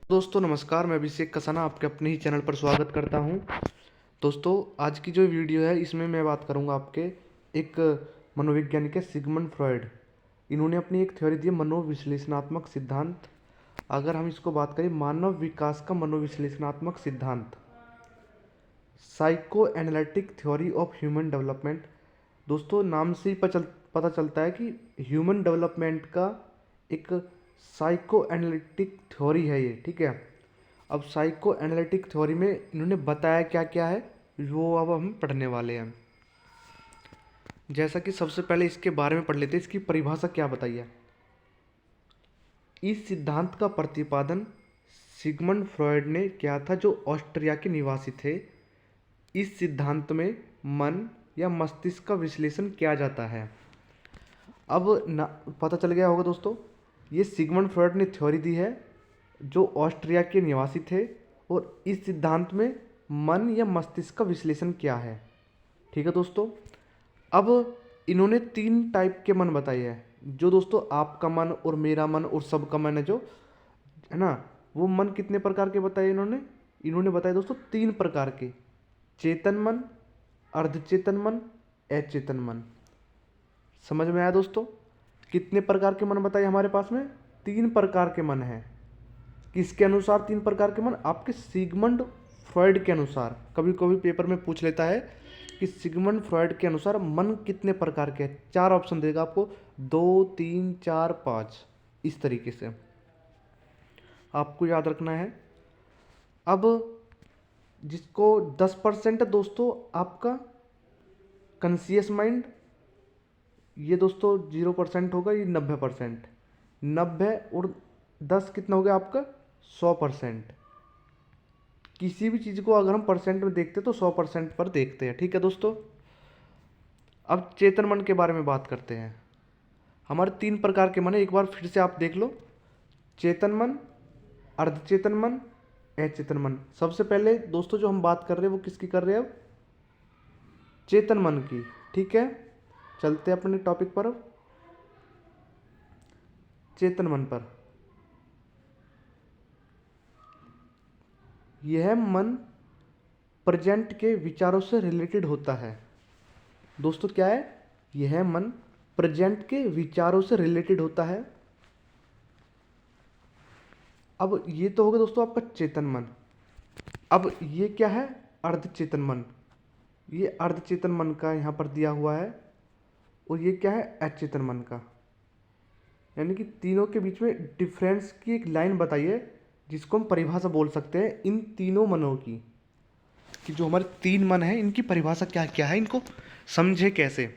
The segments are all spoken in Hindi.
दोस्तों नमस्कार, मैं अभिषेक कसाना आपके अपने ही चैनल पर स्वागत करता हूं। दोस्तों आज की जो वीडियो है इसमें मैं बात करूंगा आपके एक मनोवैज्ञानिक है सिगमंड फ्रॉयड। इन्होंने अपनी एक थ्योरी दी है मनोविश्लेषणात्मक सिद्धांत। अगर हम इसको बात करें मानव विकास का मनोविश्लेषणात्मक सिद्धांत, psycho analytic theory of human development. दोस्तों नाम से ही पता चलता है कि ह्यूमन डेवलपमेंट का एक साइको एनालिटिक थ्योरी है ये, ठीक है। अब साइको एनालिटिक थ्योरी में इन्होंने बताया क्या क्या है वो अब हम पढ़ने वाले हैं। जैसा कि सबसे पहले इसके बारे में पढ़ लेते हैं, इसकी परिभाषा क्या बताइए। इस सिद्धांत का प्रतिपादन सिगमंड फ्रॉयड ने किया था, जो ऑस्ट्रिया के निवासी थे। इस सिद्धांत में मन या मस्तिष्क का विश्लेषण किया जाता है। अब पता चल गया होगा दोस्तों, ये सिगमंड फ्रॉयड ने थ्योरी दी है जो ऑस्ट्रिया के निवासी थे, और इस सिद्धांत में मन या मस्तिष्क का विश्लेषण किया है, ठीक है दोस्तों। अब इन्होंने 3 टाइप के मन बताए हैं, जो दोस्तों आपका मन और मेरा मन और सबका मन है जो है ना, वो मन कितने प्रकार के बताए इन्होंने बताए दोस्तों 3 प्रकार के। चेतन मन, अर्धचेतन मन, अचेतन मन। समझ में आया दोस्तों? कितने प्रकार के मन बताए हमारे पास में? 3 प्रकार के मन हैं। किसके अनुसार 3 प्रकार के मन? आपके सिगमंड फ्रॉयड के अनुसार। कभी कभी पेपर में पूछ लेता है कि सिगमंड फ्रॉयड के अनुसार मन कितने प्रकार के हैं। 4 ऑप्शन देगा आपको, 2, 3, 4, 5, इस तरीके से आपको याद रखना है। अब जिसको 10% दोस्तों आपका कॉन्शियस माइंड, ये दोस्तों 0% होगा, ये 90%। 90 और 10 कितना हो गया आपका? 100%। किसी भी चीज़ को अगर हम परसेंट में देखते हैं तो 100% पर देखते हैं, ठीक है दोस्तों। अब चेतन मन के बारे में बात करते हैं। हमारे 3 प्रकार के मन है, एक बार फिर से आप देख लो। चेतन मन, अर्धचेतन मन, अचेतन मन। सबसे पहले दोस्तों जो हम बात कर रहे हैं वो किसकी कर रहे हैं? अब चेतन मन की, ठीक है। चलते हैं अपने टॉपिक पर। अब चेतन मन पर, यह मन प्रेजेंट के विचारों से रिलेटेड होता है। दोस्तों क्या है? यह मन प्रेजेंट के विचारों से रिलेटेड होता है। अब ये तो होगा दोस्तों आपका चेतन मन। अब ये क्या है? अर्धचेतन मन। ये अर्धचेतन मन का यहाँ पर दिया हुआ है, और ये क्या है? अचेतन मन का। यानी कि तीनों के बीच में डिफरेंस की एक लाइन बताइए, जिसको हम परिभाषा बोल सकते हैं इन तीनों मनों की, कि जो हमारे 3 मन हैं इनकी परिभाषा क्या क्या है, इनको समझे कैसे।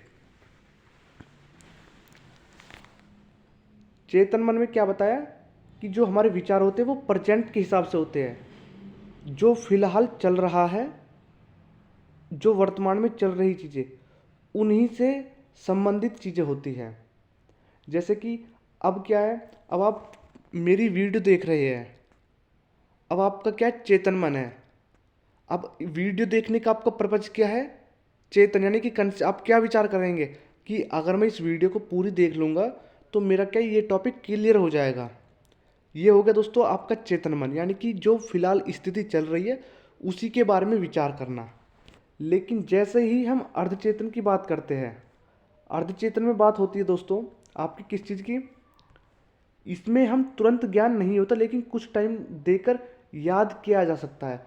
चेतन मन में क्या बताया कि जो हमारे विचार होते हैं वो प्रेजेंट के हिसाब से होते हैं, जो फिलहाल चल रहा है, जो वर्तमान में चल रही चीज़ें, उन्हीं से संबंधित चीज़ें होती हैं। जैसे कि अब क्या है, अब आप मेरी वीडियो देख रहे हैं, अब आपका क्या है? चेतन मन है। अब वीडियो देखने का आपका पर्पज क्या है? चेतन, यानी कि आप क्या विचार करेंगे कि अगर मैं इस वीडियो को पूरी देख लूँगा तो मेरा क्या ये टॉपिक क्लियर हो जाएगा। ये हो गया दोस्तों आपका चेतन मन, यानी कि जो फिलहाल स्थिति चल रही है उसी के बारे में विचार करना। लेकिन जैसे ही हम अर्धचेतन की बात करते हैं, अर्धचेतन में बात होती है दोस्तों आपकी किस चीज़ की? इसमें हम तुरंत ज्ञान नहीं होता, लेकिन कुछ टाइम देकर याद किया जा सकता है।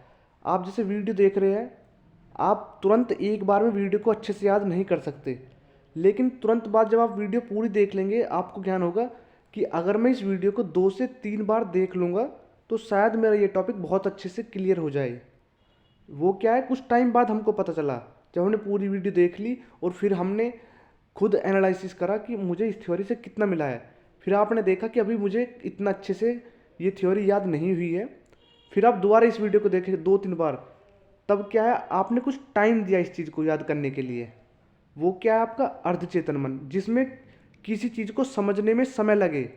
आप जैसे वीडियो देख रहे हैं, आप तुरंत एक बार में वीडियो को अच्छे से याद नहीं कर सकते, लेकिन तुरंत बाद जब आप वीडियो पूरी देख लेंगे आपको ज्ञान होगा कि अगर मैं इस वीडियो को 2 से 3 बार देख लूँगा तो शायद मेरा ये टॉपिक बहुत अच्छे से क्लियर हो जाए। वो क्या है? कुछ टाइम बाद हमको पता चला, जब हमने पूरी वीडियो देख ली और फिर हमने खुद एनालिसिस करा कि मुझे इस थ्योरी से कितना मिला है। फिर आपने देखा कि अभी मुझे इतना अच्छे से ये थ्योरी याद नहीं हुई है, फिर आप दोबारा इस वीडियो को देखें 2-3 बार, तब क्या है? आपने कुछ टाइम दिया इस चीज़ को याद करने के लिए। वो क्या है? आपका अर्धचेतन मन, जिसमें किसी चीज़ को समझने में समय लगे।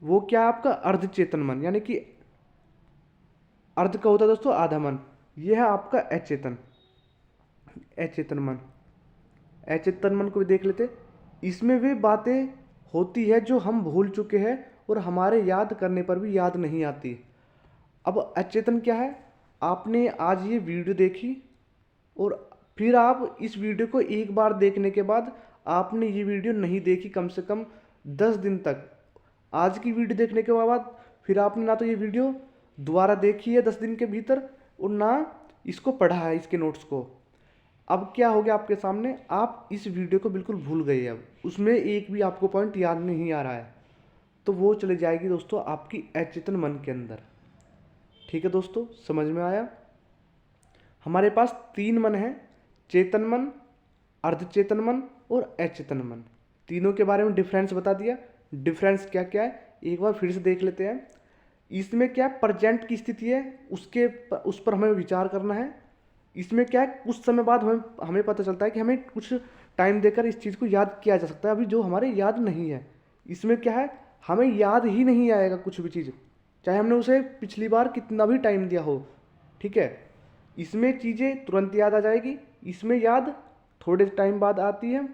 वो क्या है? आपका अर्धचेतन मन, यानी कि अर्ध का होता है दोस्तों आधा मन। यह है आपका अचेतन, अचेतन मन। अचेतन मन को भी देख लेते। इसमें वे बातें होती है जो हम भूल चुके हैं और हमारे याद करने पर भी याद नहीं आती। अब अचेतन क्या है? आपने आज ये वीडियो देखी और फिर आप इस वीडियो को एक बार देखने के बाद आपने ये वीडियो नहीं देखी कम से कम 10 दिन तक। आज की वीडियो देखने के बाद फिर आपने ना तो ये वीडियो दोबारा देखी है 10 दिन के भीतर और ना इसको पढ़ा है, इसके नोट्स को। अब क्या हो गया आपके सामने, आप इस वीडियो को बिल्कुल भूल गए। अब उसमें एक भी आपको पॉइंट याद नहीं आ रहा है, तो वो चले जाएगी दोस्तों आपकी अचेतन मन के अंदर। ठीक है दोस्तों, समझ में आया? हमारे पास 3 मन हैं, चेतन मन, अर्धचेतन मन और अचेतन मन। तीनों के बारे में डिफरेंस बता दिया। डिफरेंस क्या क्या है एक बार फिर से देख लेते हैं। इसमें क्या प्रेजेंट की स्थिति है, उस पर हमें विचार करना है। इसमें क्या है, कुछ समय बाद हमें पता चलता है कि हमें कुछ टाइम देकर इस चीज़ को याद किया जा सकता है, अभी जो हमारे याद नहीं है। इसमें क्या है, हमें याद ही नहीं आएगा कुछ भी चीज़, चाहे हमने उसे पिछली बार कितना भी टाइम दिया हो। ठीक है, इसमें चीज़ें तुरंत याद आ जाएगी, इसमें याद थोड़े टाइम बाद आती है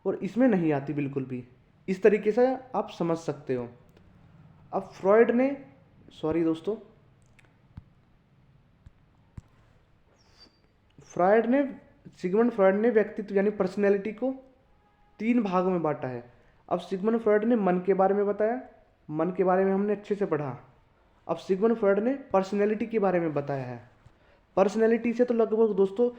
और इसमें नहीं आती बिल्कुल भी। इस तरीके से आप समझ सकते हो। अब फ्रॉइड ने, सॉरी दोस्तों, सिगमंड फ्रॉइड ने व्यक्तित्व यानी पर्सनैलिटी को 3 भागों में बांटा है। अब सिगमंड फ्रॉइड ने मन के बारे में बताया, मन के बारे में हमने अच्छे से पढ़ा। अब सिगमंड फ्रॉइड ने पर्सनैलिटी के बारे में बताया है। पर्सनैलिटी से तो लगभग दोस्तों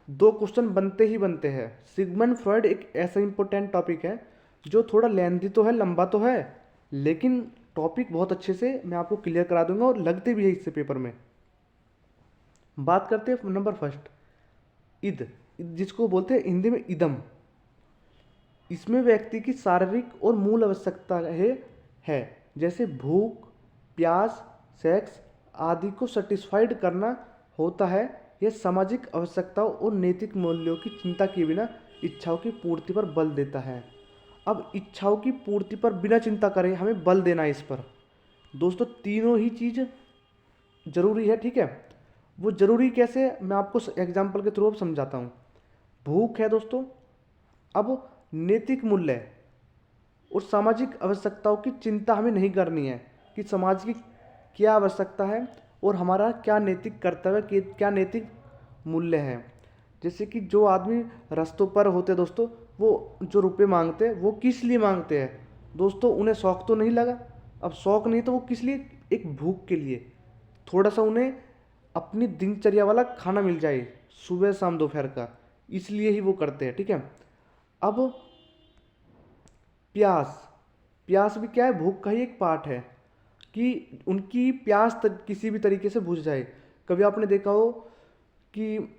2 क्वेश्चन बनते ही बनते हैं। सिगमंड फ्रॉइड एक ऐसा इंपॉर्टेंट टॉपिक है जो थोड़ा लेंथी तो है, लंबा तो है, लेकिन टॉपिक बहुत अच्छे से मैं आपको क्लियर करा दूंगा और लगते भी है इससे पेपर में। बात करते हैं नंबर फर्स्ट, ईद, जिसको बोलते हैं हिंदी में इदम। इसमें व्यक्ति की शारीरिक और मूल आवश्यकता है जैसे भूख, प्यास, सेक्स आदि को सेटिस्फाइड करना होता है। यह सामाजिक आवश्यकताओं और नैतिक मूल्यों की चिंता किए बिना इच्छाओं की पूर्ति पर बल देता है। अब इच्छाओं की पूर्ति पर बिना चिंता करे हमें बल देना है इस पर। दोस्तों तीनों ही चीज़ जरूरी है। ठीक है, वो जरूरी कैसे, मैं आपको एग्जाम्पल के थ्रू अब समझाता हूँ। भूख है दोस्तों, अब नैतिक मूल्य और सामाजिक आवश्यकताओं की चिंता हमें नहीं करनी है कि समाज की क्या आवश्यकता है और हमारा क्या नैतिक कर्तव्य, क्या नैतिक मूल्य है। जैसे कि जो आदमी रास्तों पर होते दोस्तों, वो जो रुपए मांगते हैं वो किस लिए मांगते हैं दोस्तों? उन्हें शौक तो नहीं लगा। अब शौक नहीं तो वो किस लिए, एक भूख के लिए, थोड़ा सा उन्हें अपनी दिनचर्या वाला खाना मिल जाए सुबह शाम दोपहर का, इसलिए ही वो करते हैं। ठीक है, अब प्यास भी क्या है, भूख का ही एक पार्ट है कि उनकी प्यास किसी भी तरीके से बुझ जाए। कभी आपने देखा हो कि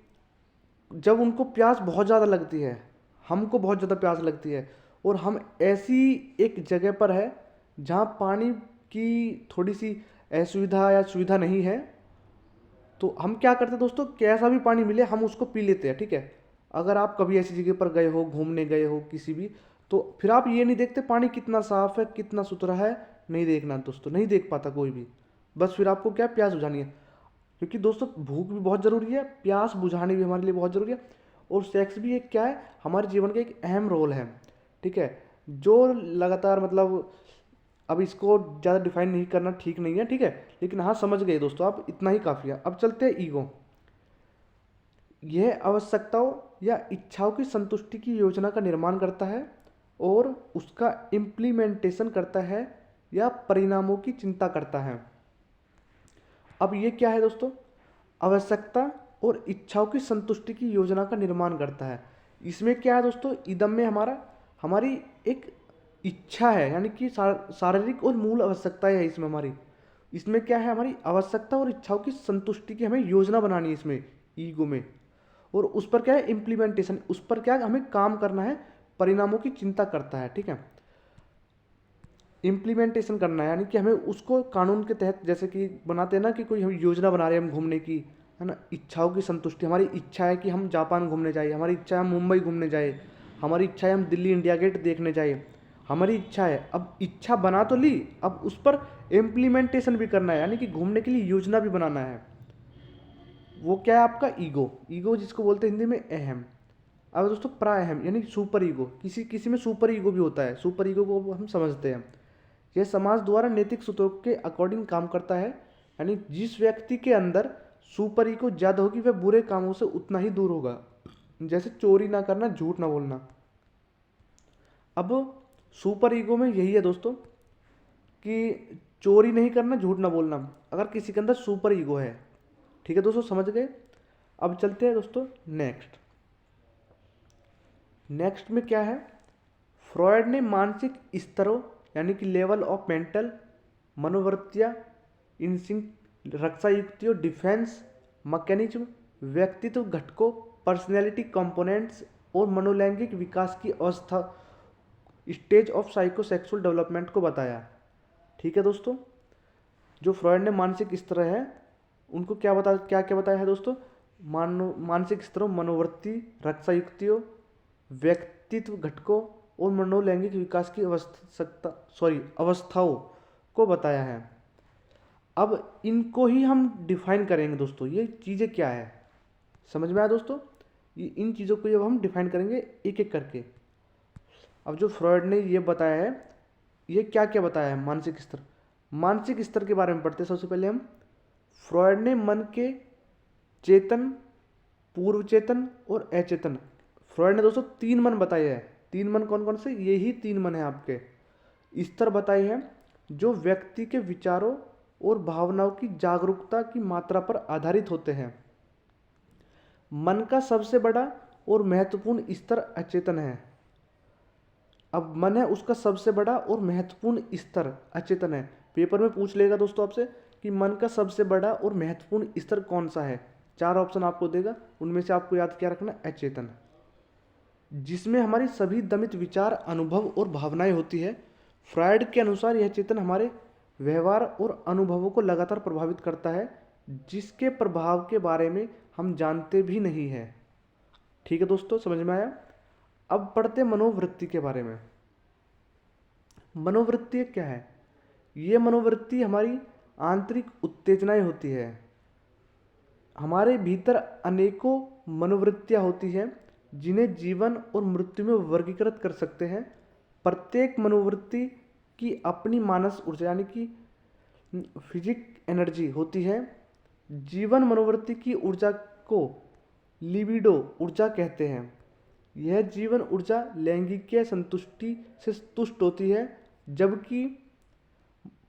जब उनको प्यास बहुत ज़्यादा लगती है, हमको बहुत ज़्यादा प्यास लगती है और हम ऐसी एक जगह पर है जहाँ पानी की थोड़ी सी असुविधा या सुविधा नहीं है, तो हम क्या करते हैं दोस्तों, कैसा भी पानी मिले हम उसको पी लेते हैं। ठीक है, अगर आप कभी ऐसी जगह पर गए हो, घूमने गए हो किसी भी, तो फिर आप ये नहीं देखते पानी कितना साफ है, कितना सुथरा है, नहीं देखना दोस्तों, नहीं देख पाता कोई भी। बस फिर आपको क्या, प्यास बुझानी है। क्योंकि दोस्तों भूख भी बहुत ज़रूरी है, प्यास बुझानी भी हमारे लिए बहुत ज़रूरी है, और सेक्स भी एक क्या है, हमारे जीवन का एक अहम रोल है। ठीक है, जो लगातार मतलब, अब इसको ज़्यादा डिफाइन नहीं करना ठीक नहीं है। ठीक है, लेकिन हाँ समझ गए दोस्तों आप, इतना ही काफ़ी है। अब चलते हैं ईगो। यह आवश्यकताओं या इच्छाओं की संतुष्टि की योजना का निर्माण करता है और उसका इम्प्लीमेंटेशन करता है या परिणामों की चिंता करता है। अब ये क्या है दोस्तों, आवश्यकता और इच्छाओं की संतुष्टि की योजना का निर्माण करता है। इसमें क्या है दोस्तों, इदम में हमारी एक इच्छा है, यानी कि शारीरिक और मूल आवश्यकताएं है इसमें हमारी। इसमें क्या है, हमारी आवश्यकता और इच्छाओं की संतुष्टि की हमें योजना बनानी है इसमें, ईगो में। और उस पर क्या है, इम्प्लीमेंटेशन, उस पर क्या है, हमें काम करना है, परिणामों की चिंता करता है। ठीक है, इम्प्लीमेंटेशन करना है, यानी कि हमें उसको कानून के तहत, जैसे कि बनाते हैं ना कि कोई हम योजना बना रहे हैं हम घूमने की, है ना। इच्छाओं की संतुष्टि, हमारी इच्छा है कि हम जापान घूमने जाए, हमारी इच्छा है हम मुंबई घूमने जाए, हमारी इच्छा है हम दिल्ली इंडिया गेट देखने जाए, हमारी इच्छा है। अब इच्छा बना तो ली, अब उस पर इम्प्लीमेंटेशन भी करना है, यानी कि घूमने के लिए योजना भी बनाना है। वो क्या है आपका ईगो। ईगो जिसको बोलते हैं हिंदी में अहम। अब दोस्तों प्राअहम यानी सुपर ईगो, किसी किसी में सुपर ईगो भी होता है, सुपर ईगो को हम समझते हैं। यह समाज द्वारा नैतिक सूत्रों के अकॉर्डिंग काम करता है, यानी जिस व्यक्ति के अंदर सुपर ईगो ज़्यादा होगी वह बुरे कामों से उतना ही दूर होगा, जैसे चोरी ना करना, झूठ ना बोलना। अब सुपर ईगो में यही है दोस्तों कि चोरी नहीं करना, झूठ ना बोलना, अगर किसी के अंदर सुपर ईगो है। ठीक है दोस्तों, समझ गए। अब चलते हैं दोस्तों नेक्स्ट में क्या है। फ्रॉयड ने मानसिक स्तरों यानी कि लेवल ऑफ मेंटल, मनोवृत्तियाँ, इंस्टिंक्ट, रक्षा युक्तियों, डिफेंस मैकेनिज्म, व्यक्तित्व घटकों, पर्सनैलिटी कंपोनेंट्स और मनोलैंगिक विकास की अवस्था, स्टेज ऑफ साइकोसेक्सुअल डेवलपमेंट को बताया। ठीक है दोस्तों, जो फ्रॉयड ने मानसिक स्तर है उनको क्या बताया है दोस्तों। मानसिक स्तरों, मनोवृत्ति, रक्षा युक्तियों, व्यक्तित्व घटकों और मनोलैंगिक विकास की अवस्थाओं को बताया है। अब इनको ही हम डिफाइन करेंगे दोस्तों, ये चीज़ें क्या है, समझ में आया दोस्तों। ये इन चीज़ों को जब हम डिफाइन करेंगे एक एक करके। अब जो फ्रॉयड ने ये बताया है, ये क्या क्या बताया है। मानसिक स्तर के बारे में पढ़ते हैं। सबसे पहले हम फ्रॉयड ने मन के चेतन, पूर्व चेतन और अचेतन, फ्रॉयड ने दोस्तों 3 मन बताए हैं। 3 मन कौन कौन से, यही 3 मन है आपके। स्तर बताए हैं जो व्यक्ति के विचारों और भावनाओं की जागरूकता की मात्रा पर आधारित होते हैं। मन का सबसे बड़ा और महत्वपूर्ण स्तर अचेतन है। अब मन है उसका सबसे बड़ा और महत्वपूर्ण स्तर अचेतन है। पेपर में पूछ लेगा दोस्तों आपसे कि मन का सबसे बड़ा और महत्वपूर्ण स्तर कौन सा है। 4 ऑप्शन आपको देगा, उनमें से आपको याद क्या रखना, अचेतन, जिसमें हमारी सभी दमित विचार, अनुभव और भावनाएं होती है। फ्रॉयड के अनुसार यह चेतन हमारे व्यवहार और अनुभवों को लगातार प्रभावित करता है, जिसके प्रभाव के बारे में हम जानते भी नहीं हैं। ठीक है दोस्तों, समझ में आया। अब पढ़ते हैं मनोवृत्ति के बारे में। मनोवृत्ति क्या है। ये मनोवृत्ति हमारी आंतरिक उत्तेजनाएं होती है। हमारे भीतर अनेकों मनोवृत्तियां होती हैं जिन्हें जीवन और मृत्यु में वर्गीकृत कर सकते हैं। प्रत्येक मनोवृत्ति की अपनी मानस ऊर्जा यानी कि फिजिक एनर्जी होती है। जीवन मनोवृत्ति की ऊर्जा को लिबिडो ऊर्जा कहते हैं। यह जीवन ऊर्जा लैंगिक संतुष्टि से तुष्ट होती है, जबकि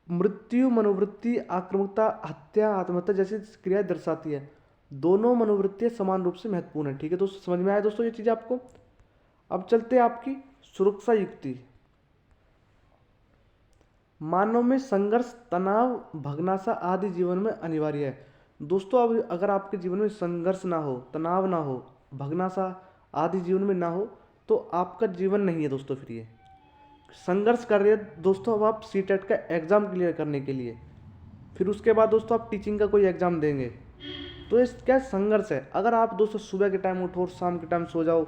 मृत्यु मनोवृत्ति आक्रामकता, हत्या, आत्महत्या जैसी क्रिया दर्शाती है। दोनों मनोवृत्तियां समान रूप से महत्वपूर्ण है। ठीक है दोस्तों, समझ में आया दोस्तों ये चीज़ आपको। अब चलते हैं आपकी सुरक्षा युक्ति। मानव में संघर्ष, तनाव, भगनासा आदि जीवन में अनिवार्य है। दोस्तों अब अगर आपके जीवन में संघर्ष ना हो, तनाव ना हो, भगनासा आदि जीवन में ना हो, तो आपका जीवन नहीं है दोस्तों। फिर ये संघर्ष कर रहे हैं दोस्तों अब आप सीटेट का एग्ज़ाम क्लियर करने के लिए, फिर उसके बाद दोस्तों आप टीचिंग का कोई एग्ज़ाम देंगे, तो इस क्या संघर्ष है। अगर आप दोस्तों सुबह के टाइम उठो और शाम के टाइम सो जाओ,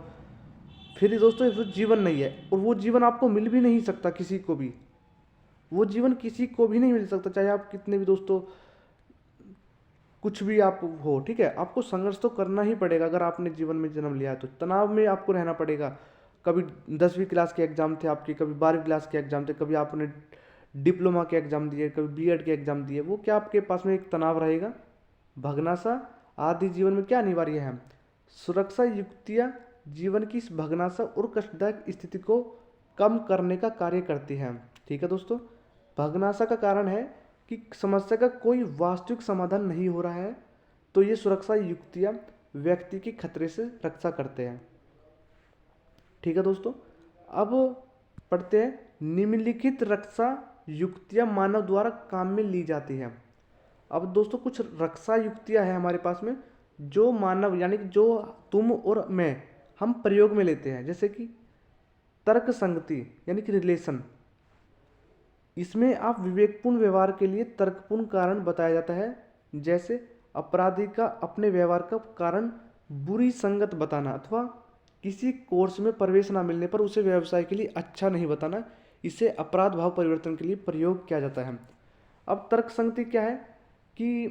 फिर दोस्तों वो जीवन नहीं है, और वो जीवन आपको मिल भी नहीं सकता, किसी को भी वो जीवन किसी को भी नहीं मिल सकता, चाहे आप कितने भी दोस्तों कुछ भी आप हो। ठीक है, आपको संघर्ष तो करना ही पड़ेगा। अगर आपने जीवन में जन्म लिया है तो तनाव में आपको रहना पड़ेगा। कभी 10वीं क्लास के एग्ज़ाम थे आपके, कभी 12वीं क्लास के एग्ज़ाम थे, कभी आपने डिप्लोमा के एग्ज़ाम दिए, कभी बीएड के एग्ज़ाम दिए, वो क्या आपके पास में एक तनाव रहेगा। भगनासा आदि जीवन में क्या अनिवार्य है। सुरक्षा युक्तियाँ जीवन की इस भगनासा और कष्टदायक स्थिति को कम करने का कार्य करती हैं। ठीक है दोस्तों, भगनासा का कारण है कि समस्या का कोई वास्तविक समाधान नहीं हो रहा है, तो ये सुरक्षा युक्तियाँ व्यक्ति की खतरे से रक्षा करते हैं। ठीक है दोस्तों, अब पढ़ते हैं निम्नलिखित रक्षा युक्तियाँ मानव द्वारा काम में ली जाती हैं। अब दोस्तों कुछ रक्षा युक्तियाँ हैं हमारे पास में जो मानव यानी कि जो तुम और मैं हम प्रयोग में लेते हैं, जैसे कि तर्क संगति यानी कि रिलेशन। इसमें आप विवेकपूर्ण व्यवहार के लिए तर्कपूर्ण कारण बताया जाता है, जैसे अपराधी का अपने व्यवहार का कारण बुरी संगत बताना अथवा किसी कोर्स में प्रवेश न मिलने पर उसे व्यवसाय के लिए अच्छा नहीं बताना। इसे अपराध भाव परिवर्तन के लिए प्रयोग किया जाता है। अब तर्क संगति क्या है कि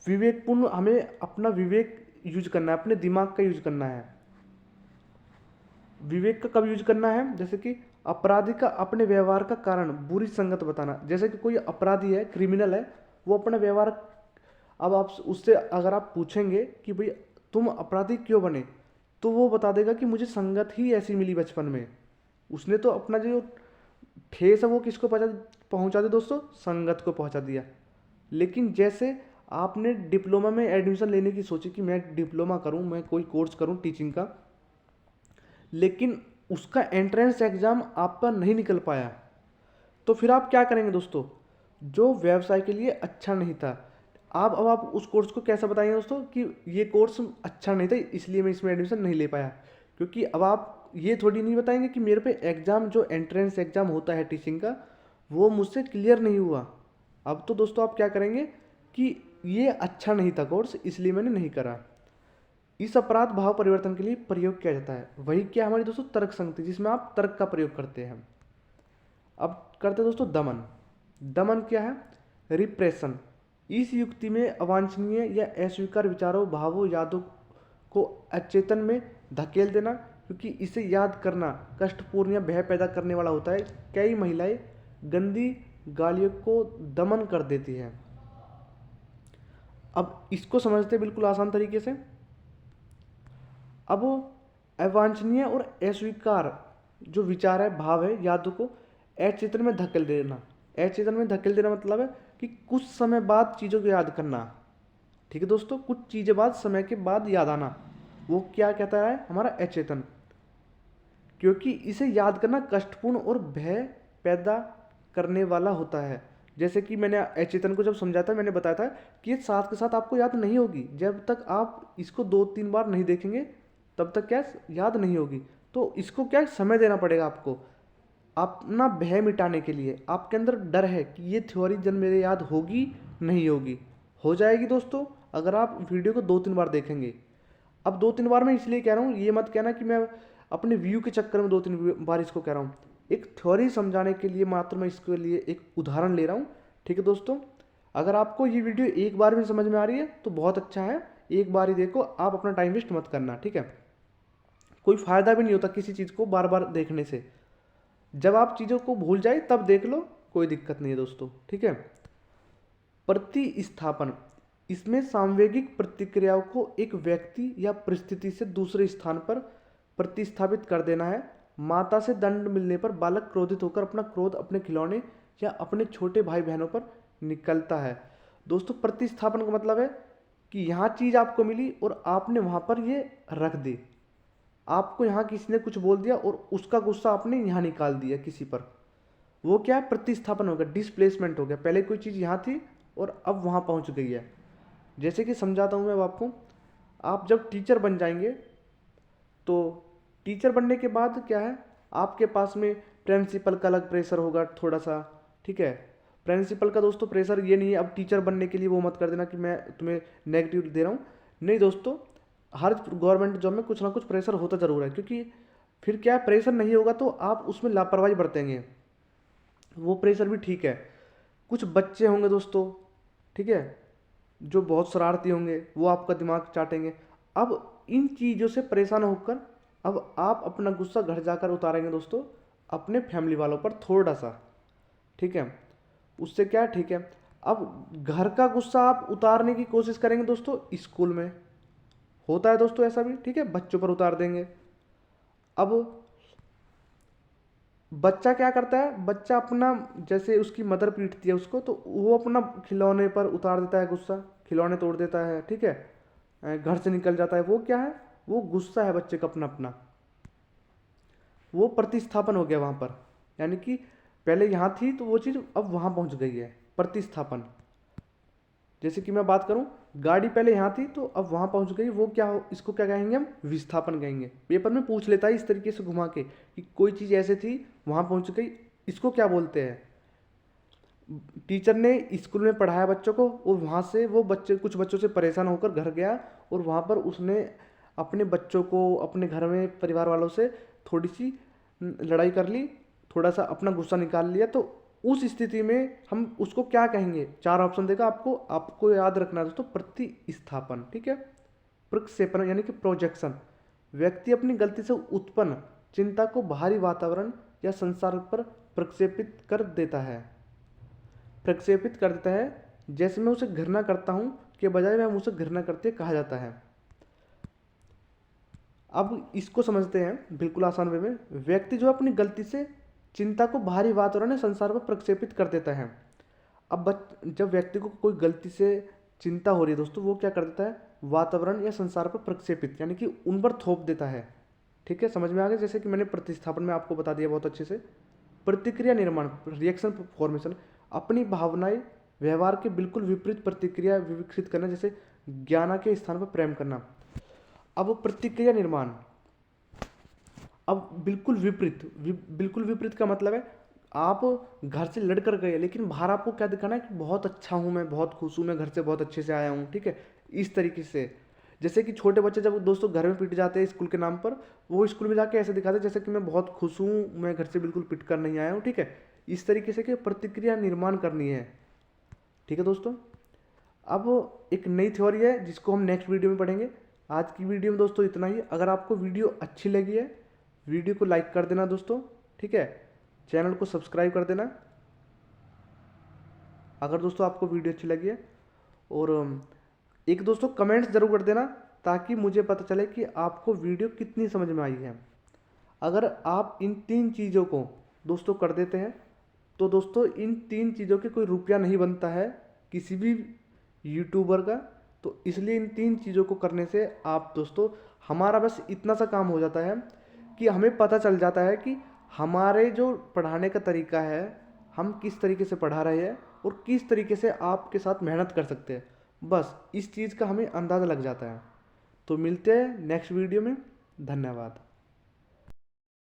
विवेकपूर्ण, हमें अपना विवेक यूज करना है, अपने दिमाग का यूज करना है। विवेक का कब यूज करना है, जैसे कि अपराधी का अपने व्यवहार का कारण बुरी संगत बताना। जैसे कि कोई अपराधी है, क्रिमिनल है, वो अपना व्यवहार, अब आप उससे अगर आप पूछेंगे कि भाई तुम अपराधी क्यों बने, तो वो बता देगा कि मुझे संगत ही ऐसी मिली बचपन में। उसने तो अपना जो ठेस है वो किसको पहुंचा दिया दोस्तों, संगत को पहुंचा दिया। लेकिन जैसे आपने डिप्लोमा में एडमिशन लेने की सोची कि मैं डिप्लोमा करूं, मैं कोई कोर्स करूं टीचिंग का, लेकिन उसका एंट्रेंस एग्जाम आपका नहीं निकल पाया, तो फिर आप क्या करेंगे दोस्तों, जो व्यवसाय के लिए अच्छा नहीं था। अब आप उस कोर्स को कैसा बताएंगे दोस्तों कि ये कोर्स अच्छा नहीं था इसलिए मैं इसमें एडमिशन नहीं ले पाया। क्योंकि अब आप ये थोड़ी नहीं बताएंगे कि मेरे पे एग्ज़ाम, जो एंट्रेंस एग्ज़ाम होता है टीचिंग का, वो मुझसे क्लियर नहीं हुआ। अब तो दोस्तों आप क्या करेंगे कि ये अच्छा नहीं था कोर्स इसलिए मैंने नहीं करा। इस अपराध भाव परिवर्तन के लिए प्रयोग किया जाता है वही क्या हमारी दोस्तों, तर्क संगति, जिसमें आप तर्क का प्रयोग करते हैं। अब करते हैं दोस्तों दमन। दमन क्या है, रिप्रेशन। इस युक्ति में अवांछनीय या अस्वीकार विचारों, भावों, यादों को अचेतन में धकेल देना, क्योंकि इसे याद करना कष्टपूर्ण या भय पैदा करने वाला होता है। कई महिलाएं गंदी गालियों को दमन कर देती हैं। अब इसको समझते हैं बिल्कुल आसान तरीके से। अब अवांछनीय और अस्वीकार जो विचार है, भाव है, यादों को अचेतन में धकेल देना। अचेतन में धकेल देना मतलब है कि कुछ समय बाद चीज़ों को याद करना। ठीक है दोस्तों, कुछ चीज़ें बाद, समय के बाद याद आना, वो क्या कहता है हमारा अचेतन। क्योंकि इसे याद करना कष्टपूर्ण और भय पैदा करने वाला होता है। जैसे कि मैंने अचेतन को जब समझाया था, मैंने बताया था कि ये साथ के साथ आपको याद नहीं होगी। जब तक आप इसको 2-3 बार नहीं देखेंगे तब तक क्या याद नहीं होगी। तो इसको क्या समय देना पड़ेगा आपको, अपना भय मिटाने के लिए। आपके अंदर डर है कि ये थ्योरी जब मेरे याद होगी नहीं होगी, हो जाएगी दोस्तों अगर आप वीडियो को 2-3 बार देखेंगे। अब 2-3 बार मैं इसलिए कह रहा हूँ, ये मत कहना कि मैं अपने व्यू के चक्कर में 2-3 बार इसको कह रहा हूँ। एक थ्योरी समझाने के लिए मात्र मैं इसके लिए एक उदाहरण ले रहा हूँ। ठीक है दोस्तों, अगर आपको ये वीडियो एक बार में समझ में आ रही है तो बहुत अच्छा है, एक बार ही देखो, आप अपना टाइम वेस्ट मत करना। ठीक है, कोई फ़ायदा भी नहीं होता किसी चीज़ को बार बार देखने से। जब आप चीज़ों को भूल जाए तब देख लो, कोई दिक्कत नहीं है दोस्तों। ठीक है, प्रतिस्थापन। इसमें सांवेगिक प्रतिक्रियाओं को एक व्यक्ति या परिस्थिति से दूसरे स्थान पर प्रतिस्थापित कर देना है। माता से दंड मिलने पर बालक क्रोधित होकर अपना क्रोध अपने खिलौने या अपने छोटे भाई बहनों पर निकलता है। दोस्तों प्रतिस्थापन का मतलब है कि यहाँ चीज़ आपको मिली और आपने वहाँ पर ये रख दी। आपको यहाँ किसी ने कुछ बोल दिया और उसका गुस्सा आपने यहाँ निकाल दिया किसी पर, वो क्या है, प्रतिस्थापन हो गया, डिस्प्लेसमेंट हो गया। पहले कोई चीज़ यहाँ थी और अब वहाँ पहुँच गई है। जैसे कि समझाता हूँ मैं आपको, आप जब टीचर बन जाएंगे तो टीचर बनने के बाद क्या है, आपके पास में प्रिंसिपल का अलग प्रेशर होगा थोड़ा सा। ठीक है, प्रिंसिपल का दोस्तों प्रेशर ये नहीं है अब टीचर बनने के लिए, वो मत कर देना कि मैं तुम्हें नेगेटिव दे रहा हूँ। नहीं दोस्तों, हर गवर्नमेंट जॉब में कुछ ना कुछ प्रेशर होता ज़रूर है, क्योंकि फिर क्या है, प्रेशर नहीं होगा तो आप उसमें लापरवाही बरतेंगे। वो प्रेशर भी ठीक है। कुछ बच्चे होंगे दोस्तों, ठीक है, जो बहुत शरारती होंगे, वो आपका दिमाग चाटेंगे। अब इन चीज़ों से परेशान होकर अब आप अपना गुस्सा घर जाकर उतारेंगे दोस्तों अपने फैमिली वालों पर थोड़ा सा। ठीक है, उससे क्या है, ठीक है, अब घर का गुस्सा आप उतारने की कोशिश करेंगे दोस्तों स्कूल में, होता है दोस्तों ऐसा भी। ठीक है, बच्चों पर उतार देंगे। अब बच्चा क्या करता है, बच्चा अपना, जैसे उसकी मदर पीटती है उसको तो वो अपना खिलौने पर उतार देता है गुस्सा, खिलौने तोड़ देता है। ठीक है, घर से निकल जाता है। वो क्या है, वो गुस्सा है बच्चे का अपना अपना, वो प्रतिस्थापन हो गया वहाँ पर। यानी कि पहले यहाँ थी तो वो चीज़ अब वहाँ पहुँच गई है, प्रतिस्थापन। जैसे कि मैं बात करूं, गाड़ी पहले यहाँ थी तो अब वहाँ पहुँच गई, वो क्या हो, इसको क्या कहेंगे हम, विस्थापन कहेंगे। पेपर में पूछ लेता है इस तरीके से घुमा के कि कोई चीज़ ऐसे थी वहाँ पहुँच गई, इसको क्या बोलते हैं। टीचर ने स्कूल में पढ़ाया बच्चों को और वहाँ से वो बच्चे, कुछ बच्चों से परेशान होकर घर गया और वहाँ पर उसने अपने बच्चों को, अपने घर में परिवार वालों से थोड़ी सी लड़ाई कर ली, थोड़ा सा अपना गुस्सा निकाल लिया। तो उस स्थिति में हम उसको क्या कहेंगे, 4 ऑप्शन देगा आपको, आपको याद रखना है दोस्तों, प्रतिस्थापन। ठीक है, प्रक्षेपण यानी कि प्रोजेक्शन। व्यक्ति अपनी गलती से उत्पन्न चिंता को बाहरी वातावरण या संसार पर प्रक्षेपित कर देता है। प्रक्षेपित कर देता है, जैसे मैं उसे घृणा करता हूँ के बजाय मैं उसे घृणा करते कहा जाता है। अब इसको समझते हैं बिल्कुल आसान वे में। व्यक्ति जो अपनी गलती से चिंता को बाहरी वातावरण या संसार पर प्रक्षेपित कर देता है। अब जब व्यक्ति को कोई गलती से चिंता हो रही है दोस्तों, वो क्या कर देता है, वातावरण या संसार पर प्रक्षेपित यानी कि उन पर थोप देता है। ठीक है, समझ में आ गया। जैसे कि मैंने प्रतिस्थापन में आपको बता दिया बहुत अच्छे से। प्रतिक्रिया निर्माण, रिएक्शन फॉर्मेशन, अपनी भावनाएं व्यवहार के बिल्कुल विपरीत प्रतिक्रिया विकसित करना, जैसे ज्ञान के स्थान पर प्रेम करना। अब प्रतिक्रिया निर्माण, अब बिल्कुल विपरीत, बिल्कुल विपरीत का मतलब है आप घर से लड़ कर गए लेकिन बाहर आपको क्या दिखाना है कि बहुत अच्छा हूँ, मैं बहुत खुश हूँ, मैं घर से बहुत अच्छे से आया हूँ। ठीक है, इस तरीके से। जैसे कि छोटे बच्चे जब दोस्तों घर में पिट जाते हैं स्कूल के नाम पर, वो स्कूल में जाके ऐसे दिखाते हैं जैसे कि मैं बहुत खुश हूँ, मैं घर से बिल्कुल पिट कर नहीं आया हूँ। ठीक है, इस तरीके से कि प्रतिक्रिया निर्माण करनी है। ठीक है दोस्तों, अब एक नई थ्योरी है जिसको हम नेक्स्ट वीडियो में पढ़ेंगे। आज की वीडियो में दोस्तों इतना ही। अगर आपको वीडियो अच्छी लगी है, वीडियो को लाइक कर देना दोस्तों। ठीक है, चैनल को सब्सक्राइब कर देना अगर दोस्तों आपको वीडियो अच्छी लगी है। और एक दोस्तों कमेंट्स जरूर कर देना ताकि मुझे पता चले कि आपको वीडियो कितनी समझ में आई है। अगर आप इन 3 चीज़ों को दोस्तों कर देते हैं तो दोस्तों इन 3 चीज़ों के कोई रुपया नहीं बनता है किसी भी यूट्यूबर का। तो इसलिए इन 3 चीज़ों को करने से आप दोस्तों, हमारा बस इतना सा काम हो जाता है कि हमें पता चल जाता है कि हमारे जो पढ़ाने का तरीका है, हम किस तरीके से पढ़ा रहे हैं और किस तरीके से आपके साथ मेहनत कर सकते हैं। बस इस चीज़ का हमें अंदाज़ा लग जाता है। तो मिलते हैं नेक्स्ट वीडियो में। धन्यवाद।